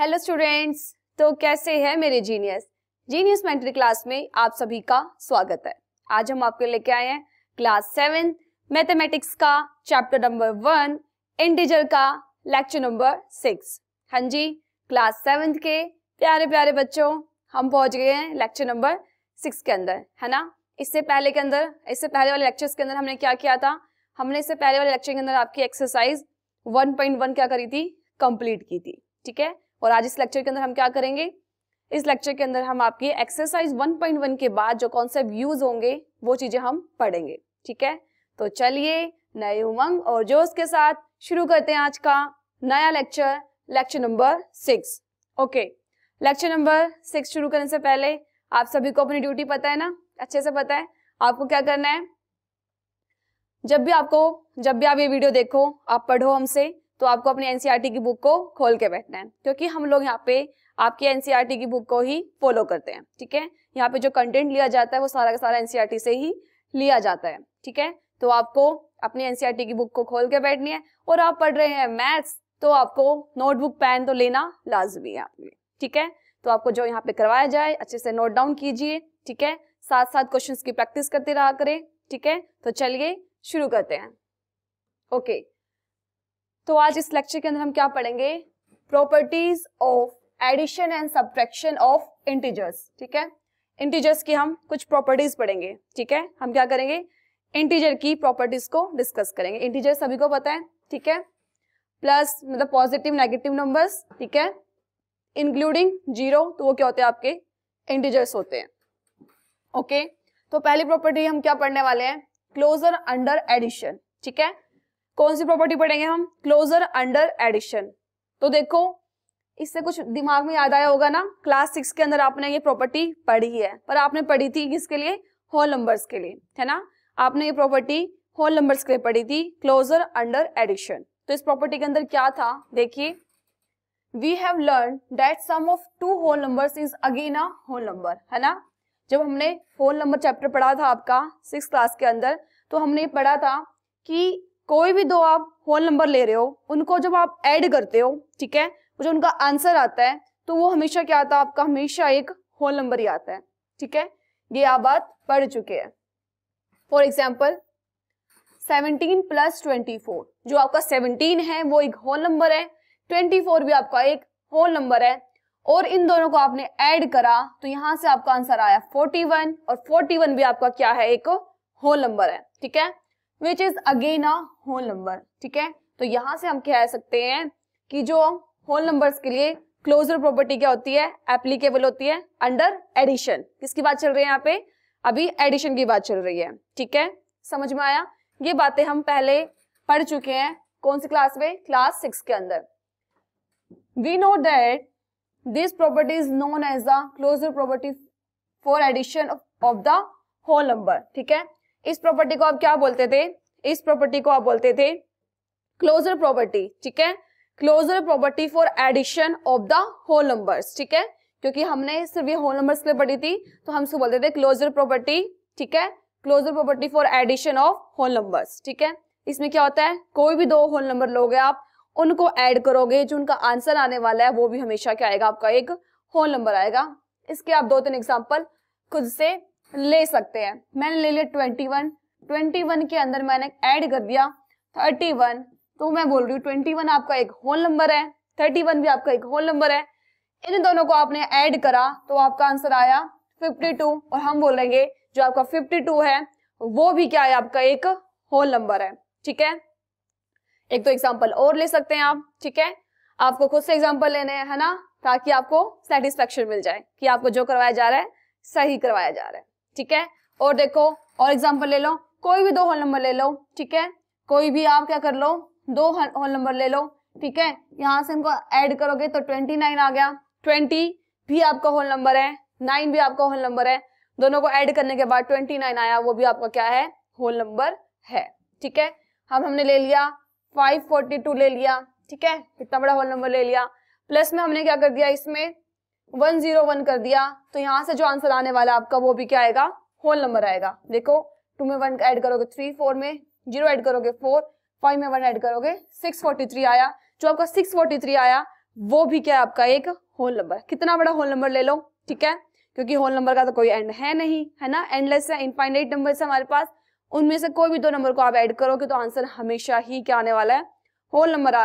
Hello students, तो कैसे हैं मेरे जीनियस मेंटरी क्लास में आप सभी का स्वागत है। आज हम आपके लेके आए हैं क्लास 7 मैथमेटिक्स का चैप्टर नंबर 1 इंटीजर का लेक्चर नंबर 6। हाँ जी, क्लास 7 के प्यारे प्यारे बच्चों, हम पहुंच गए हैं लेक्चर नंबर 6 के अंदर, है ना। इससे पहले वाले लेक्चर्स के अंदर हमने क्या किया था, हमने इससे पहले वाले लेक्चर के अंदर आपकी एक्सरसाइज 1.1 क्या करी थी, कंप्लीट की थी, ठीक है। और आज इस लेक्चर के अंदर हम क्या करेंगे, इस लेक्चर के अंदर हम आपकी एक्सरसाइज 1.1 के बाद जो कॉन्सेप्ट यूज होंगे वो चीजें हम पढ़ेंगे, ठीक है। तो चलिए नए उमंग और जोश के साथ शुरू करते हैं आज का नया lecture number 6। Okay, lecture number 6 शुरू करने से पहले आप सभी को अपनी ड्यूटी पता है ना, अच्छे से पता है आपको क्या करना है। जब भी आप ये वीडियो देखो, आप पढ़ो हमसे, तो आपको अपनी एनसीईआरटी की बुक को खोल के बैठना है, क्योंकि हम लोग यहाँ पे आपकी एनसीईआरटी की बुक को ही फॉलो करते हैं, ठीक है। यहाँ पे जो कंटेंट लिया जाता है वो सारा का सारा एनसीईआरटी से ही लिया जाता है, ठीक है। तो आपको अपनी एनसीईआरटी की बुक को खोल के बैठनी है, और आप पढ़ रहे हैं मैथ्स तो आपको नोटबुक पेन तो लेना लाजमी है आपके लिए, ठीक है। तो आपको जो यहाँ पे करवाया जाए अच्छे से नोट डाउन कीजिए, ठीक है। साथ साथ क्वेश्चंस की प्रैक्टिस करते रहा करें, ठीक है। तो चलिए शुरू करते हैं। ओके, तो आज इस लेक्चर के अंदर हम क्या पढ़ेंगे, properties of addition and subtraction of integers, ठीक है। इंटीजर्स की हम कुछ प्रॉपर्टीज पढ़ेंगे, ठीक है। हम क्या करेंगे, इंटीजर की प्रॉपर्टीज को डिस्कस करेंगे। इंटीजर सभी को पता है, ठीक है, प्लस मतलब पॉजिटिव नेगेटिव नंबर्स, ठीक है, इंक्लूडिंग 0, तो वो क्या होते हैं, आपके इंटीजर्स होते हैं। ओके, तो पहली प्रॉपर्टी हम क्या पढ़ने वाले हैं, क्लोजर अंडर एडिशन, ठीक है। कौन सी प्रॉपर्टी पढ़ेंगे हम, क्लोजर अंडर एडिशन। तो देखो, इससे कुछ दिमाग में याद आया होगा ना, क्लास 6 के अंदर आपने ये प्रॉपर्टी पढ़ी है, पर आपने पढ़ी थी किसके लिए, होल नंबर्स के लिए, है ना। आपने ये प्रॉपर्टी होल नंबर्स के लिए पढ़ी थी, क्लोजर अंडर एडिशन। तो इस प्रॉपर्टी के अंदर क्या था, देखिए, we have learn that sum of two whole numbers is again a whole number, है ना। जब हमने होल नंबर चैप्टर पढ़ा था आपका 6th क्लास के अंदर, तो हमने पढ़ा था कि कोई भी दो आप होल नंबर ले रहे हो, उनको जब आप ऐड करते हो, ठीक है, जो उनका आंसर आता है तो वो हमेशा क्या आता है आपका, हमेशा एक होल नंबर ही आता है, ठीक है। ये आप बात पढ़ चुके हैं। फॉर एग्जाम्पल 17 + 24, जो आपका 17 है वो एक होल नंबर है, 24 भी आपका एक होल नंबर है, और इन दोनों को आपने ऐड करा तो यहां से आपका आंसर आया 41, और 41 भी आपका क्या है, एक होल नंबर है, ठीक है, which is again a whole number, ठीक है। तो यहां से हम कह सकते हैं कि जो होल नंबर्स के लिए क्लोजर प्रॉपर्टी क्या होती है, एप्लीकेबल होती है अंडर एडिशन। किसकी बात चल रही है यहाँ पे, अभी एडिशन की बात चल रही है, ठीक है। समझ में आया, ये बातें हम पहले पढ़ चुके हैं, कौन सी क्लास में, क्लास 6 के अंदर। We know that this property is known as the closure property for addition of the whole number, ठीक है। इस प्रॉपर्टी को आप क्या बोलते थे, इस प्रॉपर्टी को आप बोलते थे क्लोजर प्रॉपर्टी, ठीक है, closure property for addition of the whole numbers, ठीक है। क्योंकि हमने सिर्फ ये होल नंबर्स के लिए पढ़ी थी, तो हम इसको बोलते थे क्लोजर प्रॉपर्टी, ठीक है, closure property for addition of whole numbers, ठीक है। इसमें क्या होता है, कोई भी दो होल नंबर लोगे आप, उनको ऐड करोगे, जो उनका आंसर आने वाला है वो भी हमेशा क्या आएगा, आपका एक होल नंबर आएगा। इसके आप 2-3 एग्जाम्पल खुद से ले सकते हैं। मैंने ले लिया 21 के अंदर मैंने ऐड कर दिया 31, तो मैं बोल रही हूँ 21 आपका एक होल नंबर है, 31 भी आपका एक होल नंबर है। इन दोनों को आपने ऐड करा तो आपका आंसर आया 52, और हम बोलेंगे जो आपका 52 है वो भी क्या है, आपका एक होल नंबर है, ठीक है। एक तो एग्जाम्पल और ले सकते हैं आप, ठीक है, आपको खुद से एग्जाम्पल लेने हैं, है ना, ताकि आपको सेटिस्फेक्शन मिल जाए कि आपको जो करवाया जा रहा है सही करवाया जा रहा है, ठीक है। और देखो, और एग्जाम्पल ले लो, कोई भी दो होल नंबर ले लो, ठीक है, कोई भी आप क्या कर लो, दो होल नंबर ले लो, ठीक है। यहां से इनको ऐड करोगे तो 29 आ गया, 20 भी आपका होल नंबर है, 9 भी आपका होल नंबर है, दोनों को ऐड करने के बाद 29 आया, वो भी आपका क्या है, होल नंबर है, ठीक है। हमने ले लिया 542 ले लिया, ठीक है, कितना बड़ा होल नंबर ले लिया, प्लस में हमने क्या कर दिया, इसमें 101 कर दिया, तो यहां से जो आंसर आने वाला आपका वो भी क्या आएगा, होल नंबर आएगा। देखो 2 में 1 ऐड करोगे 3, 4 में 0 ऐड करोगे 4, 5 में 1 ऐड करोगे 643 आया। जो आपका 643 आया वो भी क्या है आपका एक होल नंबर। कितना बड़ा होल नंबर ले लो, ठीक है, क्योंकि होल नंबर का तो कोई एंड है नहीं, है ना, एंडलेस है, इनफाइनाइट नंबर है हमारे पास, उनमें से कोई भी दो नंबर को आप ऐड करोगे तो आंसर हमेशा ही क्या आने वाला है, होल नंबर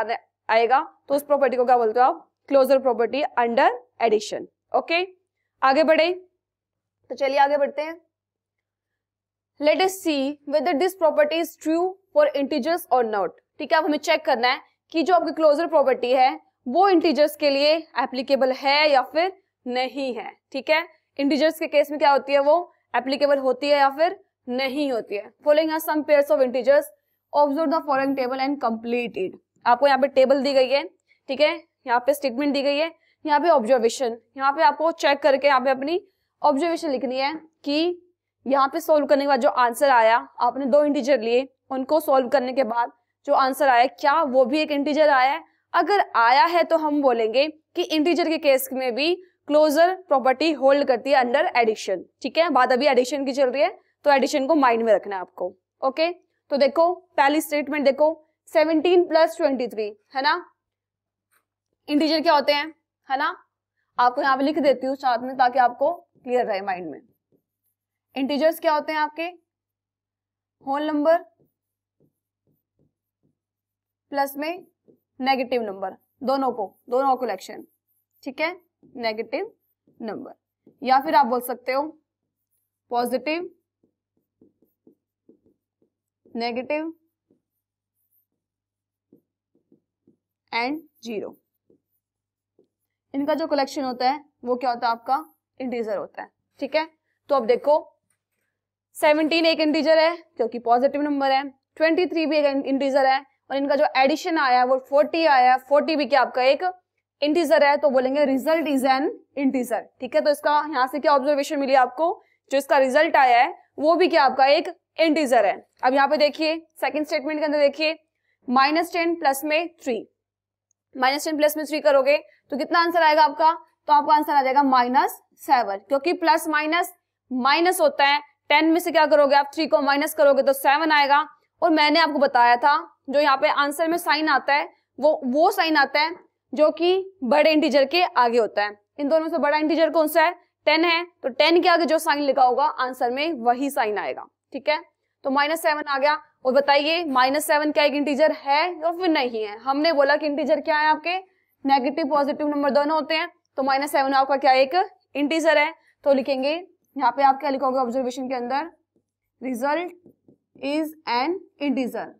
आएगा। तो उस प्रॉपर्टी को क्या बोलते हो आप, closure property under addition. Okay, आगे बढ़े, तो चलिए आगे बढ़ते हैं। Let us see whether this property is true for integers और नॉट। ठीक है, अब हमें चेक करना है कि जो आपकी क्लोजर प्रॉपर्टी है वो इंटीजर्स के लिए एप्लीकेबल है या फिर नहीं है। ठीक है, इंटीजर्स के केस में क्या होती है, वो एप्लीकेबल होती है या फिर नहीं होती है। Following are some pairs of integers, observe the following table and complete it. आपको यहाँ पे टेबल दी गई है, ठीक है, यहाँ पे स्टेटमेंट दी गई है, यहाँ पे ऑब्जर्वेशन, यहाँ पे आपको चेक करके यहाँ पे अपनी ऑब्जर्वेशन लिखनी है कि यहाँ पे सोल्व करने के बाद जो आंसर आया, आपने दो इंटीजर लिए, उनको सोल्व करने के बाद जो आंसर आया क्या वो भी एक इंटीजर आया है। अगर आया है तो हम बोलेंगे कि इंटीजर के केस में भी क्लोजर प्रॉपर्टी होल्ड करती है अंडर एडिशन। ठीक है, बात अभी एडिशन की चल रही है तो एडिशन को माइंड में रखना है आपको। ओके, तो देखो पहली स्टेटमेंट देखो, 17 + 23 है ना, इंटीजर क्या होते हैं, है ना, आपको यहाँ पे लिख देती हूँ साथ में ताकि आपको क्लियर रहे माइंड में। इंटीजर्स क्या होते हैं आपके, होल नंबर प्लस में नेगेटिव नंबर, दोनों कलेक्शन। ठीक है, नेगेटिव नंबर, या फिर आप बोल सकते हो पॉजिटिव नेगेटिव एंड 0। इनका जो कलेक्शन होता है वो क्या होता है आपका, इंटीजर होता है। ठीक है, तो अब देखो 17 एक इंटीजर है क्योंकि पॉजिटिव नंबर है, 23 भी एक इंटीजर है, और इनका जो एडिशन आया है वो 40 आया है, 40 भी क्या आपका एक इंटीजर है, तो बोलेंगे रिजल्ट इज एन इंटीजर। ठीक है, तो इसका यहाँ से क्या ऑब्जर्वेशन मिली आपको, जो इसका रिजल्ट आया है वो भी क्या आपका एक इंटीजर है। अब यहाँ पे देखिए सेकंड स्टेटमेंट के अंदर देखिए, -10 प्लस में 3, -10 प्लस में 3 करोगे तो कितना आंसर आएगा आपका, तो आपका आंसर आ जाएगा -7, क्योंकि प्लस माइनस माइनस होता है, 10 में से क्या करोगे आप, 3 को माइनस करोगे तो 7 आएगा। और मैंने आपको बताया था जो यहाँ पे आंसर में साइन आता है वो साइन आता है जो कि बड़े इंटीजर के आगे होता है। इन दोनों से बड़ा इंटीजर कौन सा है, 10 है, तो 10 के आगे जो साइन लिखा होगा आंसर में वही साइन आएगा। ठीक है, तो -7 आ गया। और बताइए -7 क्या एक इंटीजर है या फिर नहीं है। हमने बोला कि इंटीजर क्या है आपके, नेगेटिव पॉजिटिव नंबर दोनों होते हैं, तो -7 आपका क्या एक इंटीजर है। तो लिखेंगे यहाँ पे आप क्या लिखोगे ऑब्जर्वेशन के अंदर, रिजल्ट इज एन इंटीजर।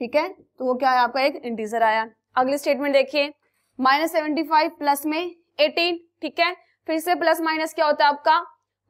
ठीक है, तो वो क्या है आपका एक इंटीजर आया। अगली स्टेटमेंट देखिए, -75 प्लस में 18। ठीक है, फिर से प्लस माइनस क्या होता है आपका,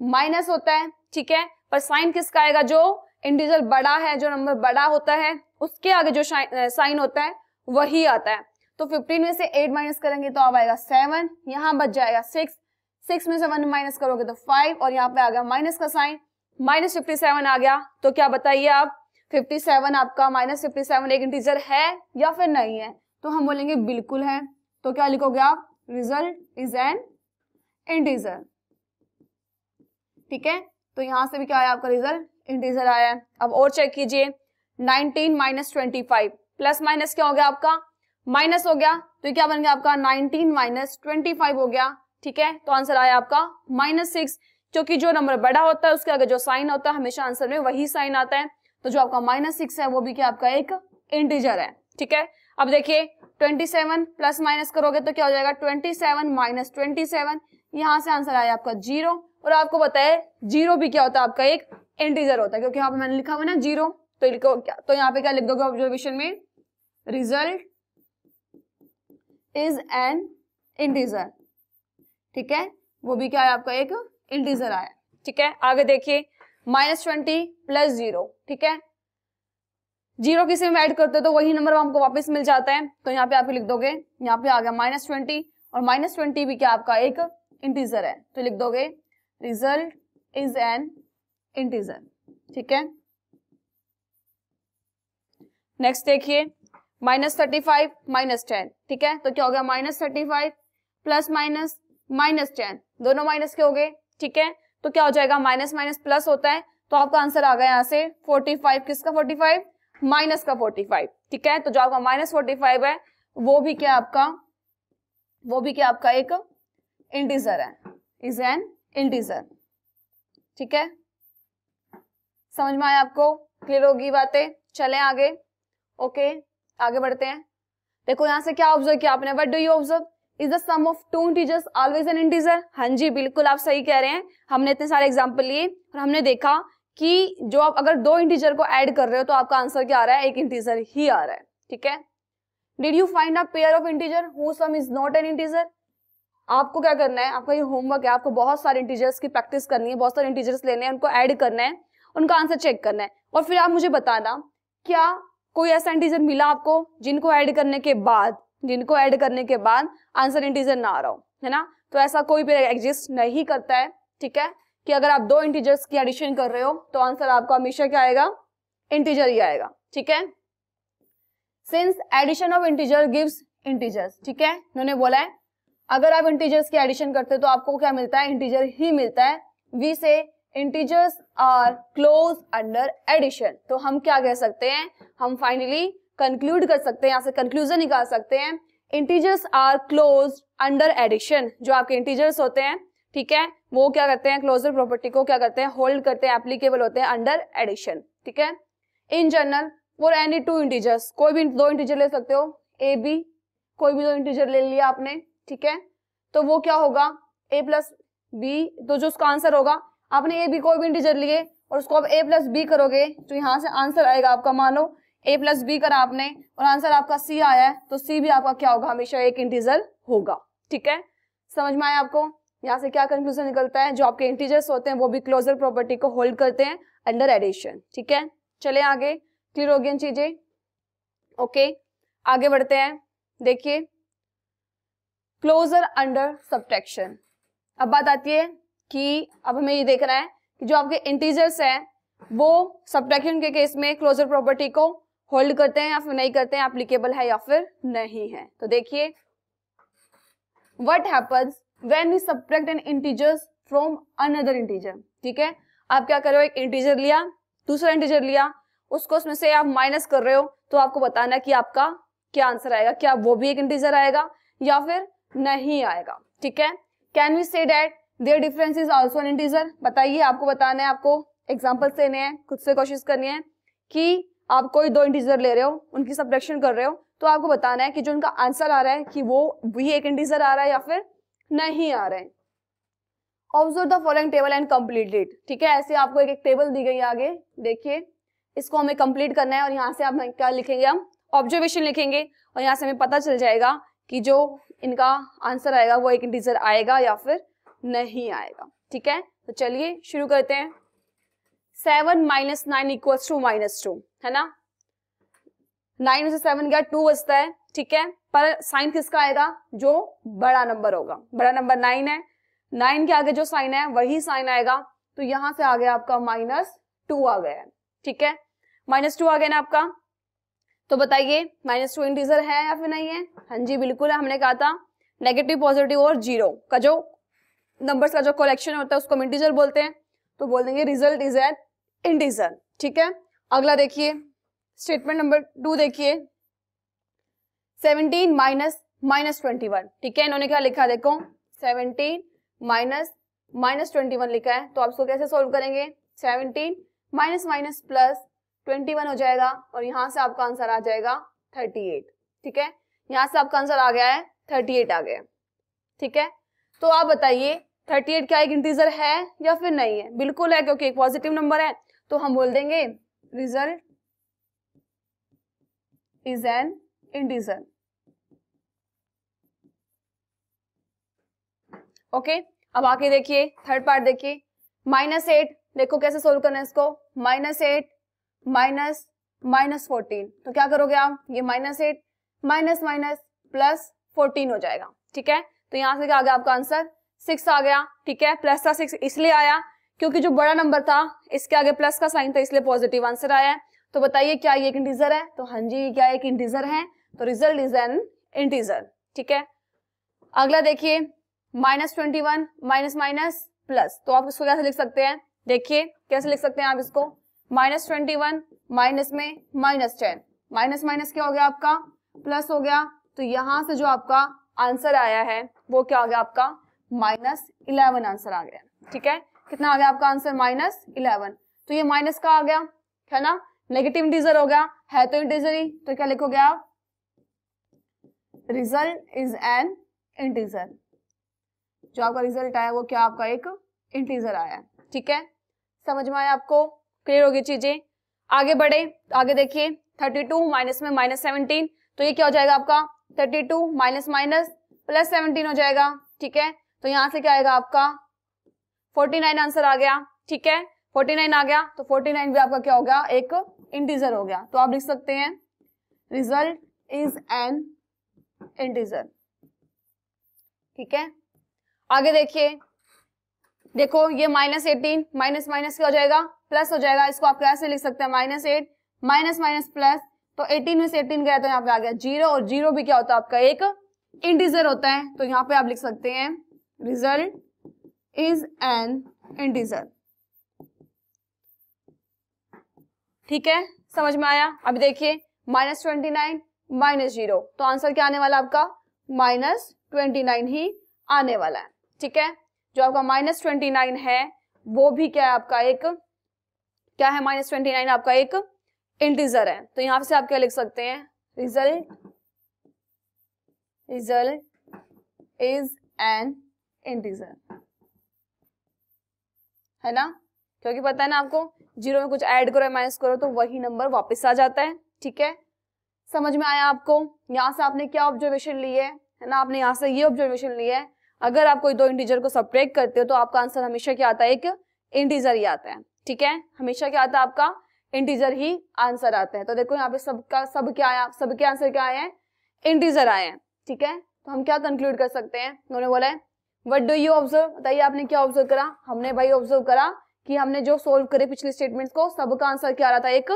माइनस होता है। ठीक है, पर साइन किसका आएगा, जो इंटीजर बड़ा है, जो नंबर बड़ा होता है उसके आगे जो साइन होता है वही आता है। तो 15 में से 8 माइनस करेंगे तो अब आएगा 7, यहाँ बच जाएगा 6 में से 1 माइनस करोगे तो 5, और यहाँ पे आ गया माइनस का साइन, -57 आ गया। तो क्या बताइए आप, 57 आपका -57 एक इंटीजर है या फिर नहीं है, तो हम बोलेंगे बिल्कुल है। तो क्या लिखोगे आप, रिजल्ट इज एन इंटीजर। ठीक है, तो यहां से भी क्या आया आपका रिजल्ट इंटीजर आया है। अब और चेक कीजिए, 19 - 25 प्लस माइनस क्या हो गया आपका, माइनस हो गया, तो क्या बन गया आपका 19 - 25 हो गया। ठीक है, तो आंसर आया आपका -6, क्योंकि जो नंबर बड़ा होता है उसके आगे जो साइन होता है हमेशा आंसर में वही साइन आता है। तो जो आपका -6 है वो भी क्या आपका एक इंटीजर है। ठीक है, अब देखिए 27 प्लस माइनस करोगे तो क्या हो जाएगा, 27 - 27, यहाँ से आंसर आया आपका 0। और आपको पता है 0 भी क्या होता है आपका एक इंटीजर होता है, क्योंकि यहाँ पे मैंने लिखा हुआ ना 0, तो लिखो क्या, तो यहाँ पे क्या लिख दोगे ऑब्जर्वेशन में, रिजल्ट इज एन इंटीजर। ठीक है, वो भी क्या है आपका एक इंटीजर आया। ठीक है, आगे देखिए, -20 + 0। ठीक है, 0 किसी में ऐड करते हो तो वही नंबर हमको वापस मिल जाता है, तो यहाँ पे आप लिख दोगे, यहाँ पे आ गया -20, और -20 भी क्या आपका एक इंटीजर है, तो लिख दोगे रिजल्ट इज एन इंटीजर। ठीक है, नेक्स्ट देखिए, -35 - 10। ठीक है, तो क्या हो गया, -35 प्लस माइनस -10, दोनों माइनस के हो गए। ठीक है, तो क्या हो जाएगा, माइनस माइनस प्लस होता है, तो आपका आंसर आ गया यहाँ से 45। किसका 45, माइनस का 45। ठीक है, तो जो आपका -45 है वो भी क्या आपका एक इंटीजर है, इज एन इंटीजर। ठीक है, समझ में आया आपको? क्लियर होगी बातें? चलें आगे। ओके, आगे बढ़ते हैं। देखो यहां से क्या ऑब्जर्व किया आपने, what do you observe, is the sum of two integers always an integer? हाँ जी, बिल्कुल आप सही कह रहे हैं। हमने इतने सारे एग्जांपल लिए और हमने देखा कि जो आप अगर दो इंटीजर को ऐड कर रहे हो तो आपका आंसर क्या आ रहा है, एक इंटीजर ही आ रहा है। ठीक है, did you find a pair of integer who some is not an integer? आपको क्या करना है, आपका ये होमवर्क है, आपको बहुत सारे इंटीजर्स की प्रैक्टिस करनी है, बहुत सारे इंटीजर्स लेने हैं, उनको ऐड करना है, उनका आंसर चेक करना है और फिर आप मुझे बताना क्या कोई ऐसा इंटीजर मिला आपको जिनको ऐड करने के बाद आंसर इंटीजर ना आ रहा हो, है ना? तो ऐसा कोई भी एग्जिस्ट नहीं करता है। ठीक है, कि अगर आप दो इंटीजर्स की एडिशन कर रहे हो तो आंसर आपका हमेशा क्या आएगा, इंटीजर ही आएगा। ठीक है, since addition of integer gives integers, ठीक है, उन्होंने बोला है अगर आप इंटीजर्स की एडिशन करते हो तो आपको क्या मिलता है, इंटीजर ही मिलता है। We say integers are close under addition. तो हम क्या कह सकते हैं, हम फाइनली कंक्लूड कर सकते हैं, यहाँ से कंक्लूजन निकाल सकते हैं, integers are close under addition. जो आपके इंटीजर्स होते हैं, ठीक है, वो क्या करते हैं, क्लोजर प्रॉपर्टी को क्या करते हैं, होल्ड करते हैं, एप्लीकेबल होते हैं अंडर एडिशन। ठीक है, in general for any two integers, कोई भी दो इंटीजर ले सकते हो, ए बी, कोई भी दो इंटीजर ले लिया आपने, ठीक है, तो वो क्या होगा, a प्लस बी, तो जो उसका आंसर होगा, आपने ए बी कोई भी इंटीजर लिए और उसको आप a प्लस बी करोगे तो यहाँ से आंसर आएगा आपका, मानो a प्लस बी करा आपने और आंसर आपका c आया है, तो c भी आपका क्या होगा, हमेशा एक इंटीजर होगा। ठीक है, समझ में आया आपको? यहाँ से क्या कंक्लूजन निकलता है, जो आपके इंटीजर्स होते हैं वो भी क्लोजर प्रॉपर्टी को होल्ड करते हैं अंडर एडिशन। ठीक है, चले आगे, क्लियर हो गई चीजें? ओके, आगे बढ़ते हैं। देखिए क्लोजर अंडर सब्ट्रैक्शन। अब बात आती है कि अब हमें ये देखना है कि जो आपके इंटीजर्स हैं वो सब्ट्रैक्शन के केस में क्लोजर प्रॉपर्टी को होल्ड करते हैं या फिर नहीं करते हैं, एप्लीकेबल है या फिर नहीं है। तो देखिए what happens when we subtract an integers from another integer. ठीक है, आप क्या कर रहे हो, एक इंटीजर लिया, दूसरा इंटीजर लिया, उसको उसमें से आप माइनस कर रहे हो, तो आपको बताना है कि आपका क्या आंसर आएगा, क्या वो भी एक इंटीजर आएगा या फिर नहीं आएगा। ठीक है, can we say that their difference is also an integer? बताइए, आपको बताना है, आपको एग्जांपल्स देने हैं, खुद से कोशिश करनी है कि आप कोई दो इंटीजर ले रहे हो, उनकी सब्ट्रैक्शन कर रहे हो, तो आपको बताना है कि जो उनका आंसर आ रहा है कि वो भी एक इंटीजर आ रहा है या फिर नहीं आ रहे हैं। Observe the following table and complete it. ठीक है, ऐसे आपको एक टेबल दी गई है आगे, देखिए इसको हमें कंप्लीट करना है और यहाँ से आप क्या लिखेंगे, हम ऑब्जर्वेशन लिखेंगे और यहाँ से हमें पता चल जाएगा कि जो इनका आंसर आएगा वो एक इंटीजर आएगा या फिर नहीं आएगा। ठीक है, तो चलिए शुरू करते हैं। 7 माइनस 9 इक्वल्स टू -2, है ना? 9 में से 7 गया, 2 बचता है। ठीक है, पर साइन किसका आएगा, जो बड़ा नंबर होगा, बड़ा नंबर 9 है, 9 के आगे जो साइन है वही साइन आएगा, तो यहां से आ गया आपका -2 आ गया है। ठीक है, -2 आ गया ना आपका, तो बताइए -2 इंटीजर है या फिर नहीं है? हाँ जी बिल्कुल है, हमने कहा था नेगेटिव, पॉजिटिव और जीरो का जो नंबर्स का जो कलेक्शन होता है उसको हम इंटीजर बोलते हैं, तो बोल देंगे रिजल्ट इज एन इंटीजर। ठीक है, अगला देखिए स्टेटमेंट नंबर 2, देखिए 17 माइनस -21। ठीक है, इन्होंने क्या लिखा, देखो 17 माइनस -21 लिखा है, तो आप इसको कैसे सोल्व करेंगे, 17 माइनस माइनस प्लस 21 हो जाएगा और यहां से आपका आंसर आ जाएगा 38। ठीक है, यहां से आपका आंसर आ गया है 38 आ गया। ठीक है, तो आप बताइए 38 क्या एक इंटीजर है या फिर नहीं है? बिल्कुल है, क्योंकि एक पॉजिटिव नंबर है, तो हम बोल देंगे result is an integer. Okay, अब आके देखिए थर्ड पार्ट, देखिए -8, देखो कैसे सोल्व करना है इसको, -8 माइनस -14, तो क्या करोगे आप, ये -8 माइनस माइनस प्लस 14 हो जाएगा। ठीक है, तो यहां से क्या आ गया आपका आंसर 6 आ गया। ठीक है, प्लस का 6 इसलिए आया क्योंकि जो बड़ा नंबर था इसके आगे प्लस का साइन था, इसलिए पॉजिटिव आंसर आया है। तो बताइए क्या ये एक इंटीजर है? तो हाँ जी, क्या एक इंटीजर है, तो रिजल्ट इज एन इंटीजर। ठीक है, अगला देखिए -21 माइनस माइनस प्लस, तो आप इसको कैसे लिख सकते हैं, देखिए कैसे लिख सकते हैं आप इसको, -21 माइनस में -10, माइनस माइनस क्या हो गया आपका प्लस हो गया, तो यहाँ से जो आपका आंसर आया है वो क्या आ गया आपका -11 आंसर आ गया। ठीक है, कितना आ गया आपका आंसर -11। तो ये माइनस का आ गया है ना, नेगेटिव इंटीजर हो गया, है तो इंटीजर ही, तो क्या लिखोगे आप, रिजल्ट इज एन इंटीजर। जो आपका रिजल्ट आया वो क्या आपका एक इंटीजर आया। ठीक है, समझ में आया आपको, क्लियर होगी चीजें। आगे बढ़े, आगे देखिए 32 माइनस में -17, तो ये क्या हो जाएगा आपका 32 माइनस माइनस प्लस 17 हो जाएगा। ठीक है, तो यहां से क्या आएगा आपका 49 आंसर आ गया। ठीक है, 49 आ गया, तो 49 भी आपका क्या हो गया, एक इंटीजर हो गया। तो आप लिख सकते हैं रिजल्ट इज एन इंटीजर। ठीक है, आगे देखिए, देखो ये -18 माइनस माइनस क्या हो जाएगा, प्लस हो जाएगा। इसको आप कैसे लिख सकते हैं, -8 माइनस माइनस प्लस, तो 18 में से 18 गया तो यहाँ पे आ गया 0, और 0 भी क्या होता है आपका एक इंटीजर होता है। तो यहाँ पे आप लिख सकते हैं रिजल्ट इज एन इंटीजर। ठीक है, समझ में आया। अभी देखिए -29 -0, तो आंसर क्या आने वाला आपका -29 ही आने वाला है। ठीक है, जो आपका -29 है वो भी क्या है आपका एक, क्या है -29 आपका एक इंटीजर है। तो यहां से आप क्या लिख सकते हैं, रिजल्ट इज एन इंटीजर, है ना, क्योंकि पता है ना आपको, 0 में कुछ ऐड करो माइनस करो तो वही नंबर वापस आ जाता है। ठीक है, समझ में आया आपको। यहाँ से आपने क्या ऑब्जर्वेशन ली है ना, आपने यहाँ से ये ऑब्जर्वेशन ली है, अगर आप कोई दो इंटीजर को सब्ट्रैक्ट करते हो तो आपका आंसर हमेशा क्या आता है, एक इंटीजर ही आता है। ठीक है, हमेशा क्या आता है आपका इंटीजर ही आंसर आता है। तो देखो यहाँ पे सबका सब क्या आया, सबके आंसर क्या आए हैं, इंटीजर आए हैं। ठीक है, तो हम क्या कंक्लूड कर सकते हैं, उन्होंने बोला है व्हाट डू यू ऑब्जर्व, बताइए आपने क्या ऑब्जर्व करा। हमने भाई ऑब्जर्व करा कि हमने जो सोल्व करे पिछले स्टेटमेंट्स को, सबका आंसर क्या आ रहा था, एक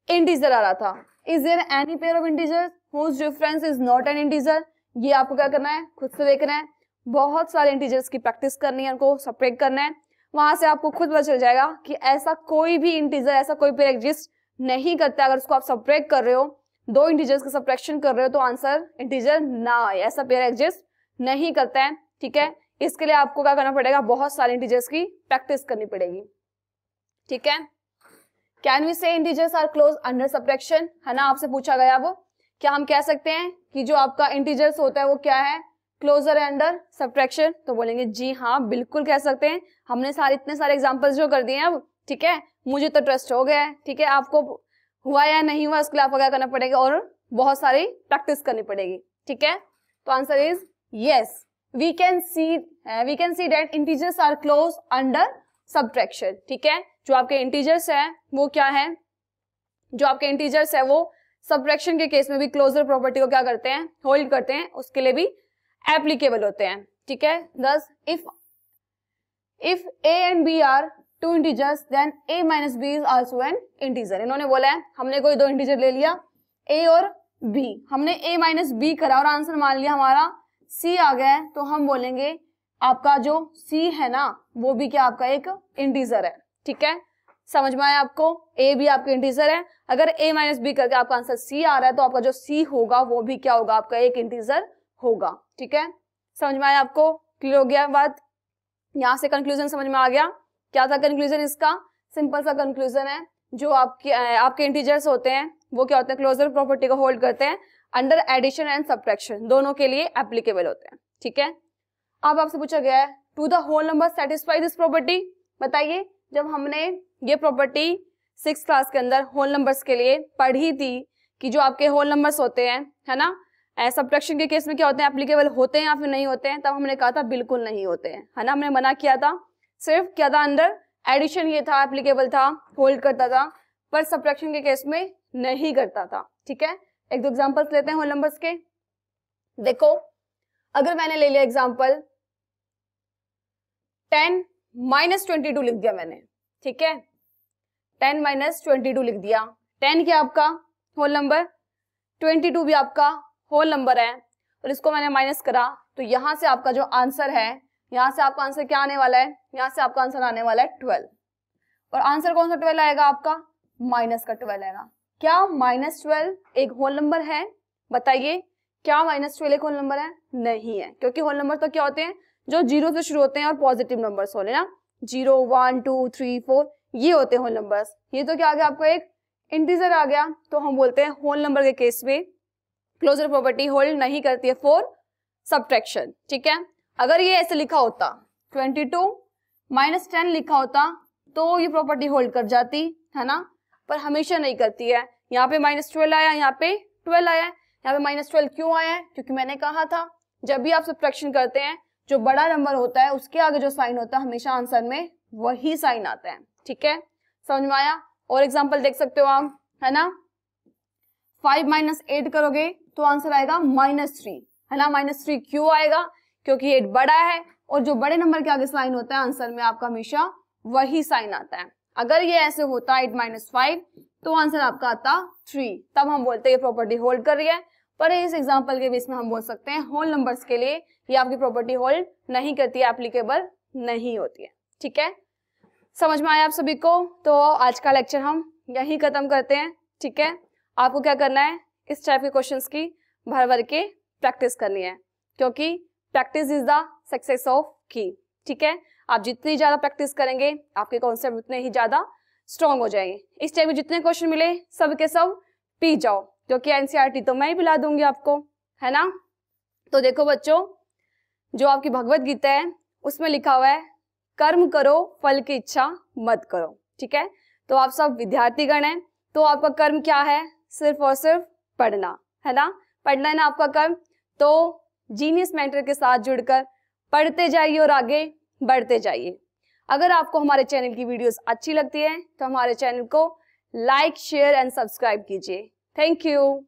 इंटीजर आ रहा था। Is there any pair of integers whose difference is not an integer, ये आपको क्या करना है, खुद से देखना है, बहुत सारे इंटीजर्स की प्रैक्टिस करनी है, उनको सब्ट्रैक्ट करना है, वहां से आपको खुद पता चल जाएगा कि ऐसा कोई भी इंटीजर, ऐसा कोई पेयर एग्जिस्ट नहीं करता। अगर उसको आप सब्ट्रैक्ट कर रहे हो, दो इंटीजर्स का सब्ट्रैक्शन कर रहे हो, तो आंसर इंटीजर ना आए, ऐसा पेयर एग्जिस्ट नहीं करता है। ठीक है, इसके लिए आपको क्या करना पड़ेगा, बहुत सारे इंटीजर्स की प्रैक्टिस करनी पड़ेगी। ठीक है, can we say integers are close under subtraction, है ना, आपसे पूछा गया। वो क्या हम कह सकते हैं कि जो आपका इंटीजर्स होता है वो क्या है, क्लोजर है अंडर सब्ट्रैक्शन, तो बोलेंगे जी हाँ बिल्कुल कह सकते हैं। हमने इतने सारे एग्जांपल्स जो कर दिए हैं अब, ठीक है, मुझे तो ट्रस्ट हो गया है। ठीक है, आपको हुआ या नहीं हुआ उसके लिए आपको क्या करना पड़ेगा, और बहुत सारी प्रैक्टिस करनी पड़ेगी। ठीक है, तो answer is yes, we can see that integers are close under subtraction. ठीक है, जो आपके इंटीजर्स है वो क्या है, जो आपके इंटीजर्स है वो सब्ट्रैक्शन के केस में भी क्लोजर प्रॉपर्टी को क्या करते हैं, होल्ड करते हैं, उसके लिए भी एप्लीकेबल होते हैं। ठीक है, thus if a and b are two integers then a minus b is also an integer। इन्होंने बोला है हमने कोई दो इंटीजर ले लिया a और b, हमने a minus b करा और आंसर मान लिया हमारा c आ गया है, तो हम बोलेंगे आपका जो c है ना वो भी क्या आपका एक इंटीजर है। ठीक है, समझ में आया आपको, a भी आपका इंटीजर है। अगर a माइनस b करके आपका आंसर c आ रहा है तो आपका जो c होगा वो भी क्या होगा, आपका एक इंटीजर होगा। ठीक है, समझ में आया आपको, क्लियर हो गया बात। यहाँ से कंक्लूजन समझ में आ गया। क्या था कंक्लूजन इसका, सिंपल सा कंक्लूजन है, जो आपके इंटीजर्स होते हैं वो क्या होते हैं, क्लोजर प्रॉपर्टी को होल्ड करते हैं अंडर एडिशन एंड सब्ट्रैक्शन, दोनों के लिए एप्लीकेबल होते हैं। ठीक है, अब आपसे पूछा गया है to the whole number satisfy this property, बताइए जब हमने ये प्रॉपर्टी 6th क्लास के अंदर होल नंबर्स के लिए पढ़ी थी कि जो आपके होल नंबर्स होते हैं, है ना, सब्ट्रैक्शन के केस में क्या होते हैं, एप्लीकेबल होते हैं या फिर नहीं होते हैं, तब हमने कहा था बिल्कुल नहीं होते हैं, है ना, हमने मना किया था। सिर्फ क्या था, अंडर एडिशन ये था, एप्लीकेबल था, होल्ड करता था, पर सब्ट्रैक्शन के केस में नहीं करता था। ठीक है, एक दो एग्जांपल्स लेते हैं होल नंबर्स के। देखो अगर मैंने ले लिया एग्जांपल 10 माइनस 22 लिख दिया मैंने, ठीक है, 10 माइनस 22 लिख दिया, 10 क्या आपका होल नंबर, 22 भी आपका होल नंबर है, और इसको मैंने माइनस करा, तो यहां से आपका जो आंसर है, यहां से आपका आंसर क्या आने वाला है, यहां से आपका आंसर आने वाला है 12, और आंसर कौन सा 12 आएगा आपका, माइनस का 12 आएगा। क्या -12 एक होल नंबर है, बताइए क्या -12 एक होल नंबर है? नहीं है, क्योंकि होल नंबर तो क्या होते हैं जो 0 से शुरू होते हैं और पॉजिटिव नंबर्स होने ना, 0 1 2 3 4 ये होते हैं होल नंबर्स। ये तो क्या आ गया आपको एक इंटीजर आ गया, तो हम बोलते हैं होल नंबर के केस में क्लोजर प्रॉपर्टी होल्ड नहीं करती है फॉर सब्ट्रैक्शन। ठीक है, अगर ये ऐसे लिखा होता 22 -10 लिखा होता तो ये प्रॉपर्टी होल्ड कर जाती है ना, पर हमेशा नहीं करती है। यहाँ पे -12 आया, यहाँ पे 12 आया, यहाँ पे -12 क्यों आया है? क्योंकि मैंने कहा था जब भी आप सब्ट्रैक्शन करते हैं जो बड़ा नंबर होता है उसके आगे जो साइन होता है हमेशा आंसर में वही साइन आता है। ठीक है, समझ में आया? और एग्जांपल देख सकते हो आप, है ना, 5 - 8 करोगे तो आंसर आएगा -3, है ना। -3 क्यों आएगा? क्योंकि 8 बड़ा है और जो बड़े नंबर के आगे साइन होता है आंसर में आपका हमेशा वही साइन आता है। अगर ये ऐसे होता 8 - 5 तो आंसर आपका आता 3, तब हम बोलते हैं ये प्रॉपर्टी होल्ड कर रही है। पर इस एग्जांपल के बेस में हम बोल सकते हैं होल नंबर्स के लिए ये आपकी प्रॉपर्टी होल्ड नहीं करती है, एप्लीकेबल नहीं होती है। ठीक है, समझ में आया आप सभी को? तो आज का लेक्चर हम यहीं खत्म करते हैं। ठीक है, आपको क्या करना है, इस टाइप के क्वेश्चंस की भर भर के प्रैक्टिस करनी है, क्योंकि practice is the success of की। ठीक है, आप जितनी ज्यादा प्रैक्टिस करेंगे आपके कॉन्सेप्ट उतने ही ज्यादा स्ट्रॉन्ग हो जाएंगे। इस टाइप के जितने क्वेश्चन मिले सब के सब पी जाओ, क्योंकि एनसीईआरटी तो मैं ही पिला दूंगी आपको, है ना। तो देखो बच्चों, जो आपकी भगवत गीता है उसमें लिखा हुआ है कर्म करो फल की इच्छा मत करो। ठीक है, तो आप सब विद्यार्थीगण हैं, तो आपका कर्म क्या है? सिर्फ और सिर्फ पढ़ना, है ना। पढ़ना है ना आपका कर्म, तो जीनियस मेंटर के साथ जुड़कर पढ़ते जाइए और आगे बढ़ते जाइए। अगर आपको हमारे चैनल की वीडियोस अच्छी लगती है तो हमारे चैनल को लाइक, शेयर एंड सब्सक्राइब कीजिए। Thank you.